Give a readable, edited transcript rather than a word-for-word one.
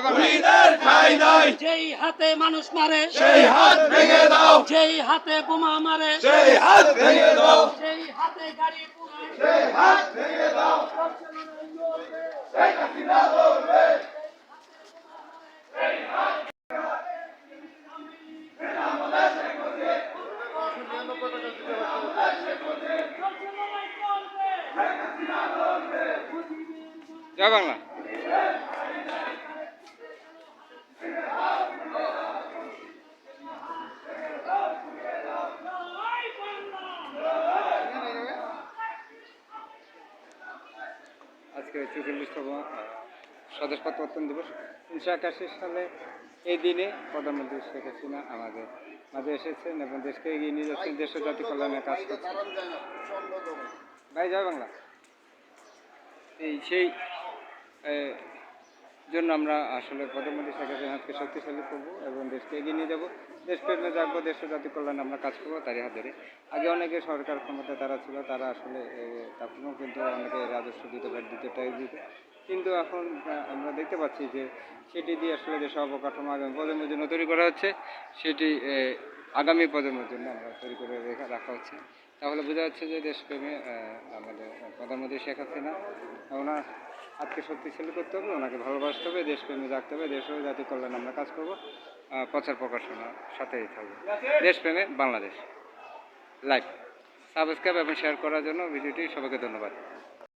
খুনিদের ঠাঁই নাই। যেই হাতে মানুষ মারে সেই হাত ভেঙে দাও, যেই হাতে বোমা মারে সেই হাত ভেঙে দাও, যেই হাতে গাড়ি পোড়ায় সেই হাত ভেঙে দাও। শেখ হাসিনা লড়বে। জয় বাংলা। আজকে ৪৪তম স্বদেশ প্রবর্তন দিবস। ১৯৮১ সালে এই দিনে প্রধানমন্ত্রী শেখ হাসিনা আমাদের মাঝে এসেছেন এবং দেশকে এগিয়ে নিয়ে যাচ্ছেন, দেশ ও জাতি কল্যাণের কাজ করছেন। ভাই জয় বাংলা। সেই জন্য আমরা আসলে প্রধানমন্ত্রী শেখ হাসিনাকে শক্তিশালী করবো এবং দেশকে এগিয়ে নিয়ে যাবো, দেশপ্রেমে জাগবো, দেশ ও জাতি কল্যাণে আমরা কাজ করবো তারই হাত ধরে। আগে অনেকে সরকার ক্ষমতায় তারা ছিল, তারা আসলে তখনও কিন্তু অনেকে রাজস্ব দিত, ভ্যাট দিত, ট্যাক্স দিত, কিন্তু এখন আমরা দেখতে পাচ্ছি যে সেটি দিয়ে আসলে যে অবকাঠামো আগামী প্রজন্মের জন্য তৈরি করা হচ্ছে, সেটি আগামী প্রজন্মের জন্য আমরা তৈরি করে রাখা হচ্ছে। তাহলে বোঝা যাচ্ছে যে দেশপ্রেমে আমাদের প্রধানমন্ত্রী শেখ হাসিনা, ওনার হাতকে শক্তিশালী করতে হবে, ওনাকে ভালোবাসতে হবে, দেশপ্রেমে রাখতে হবে, দেশ ও জাতি কল্যাণে আমরা কাজ করবো, প্রচার প্রকাশনার সাথেই থাকবে। দেশপ্রেমে বাংলাদেশ। লাইক, সাবস্ক্রাইব এবং শেয়ার করার জন্য ভিডিওটি সবাইকে ধন্যবাদ।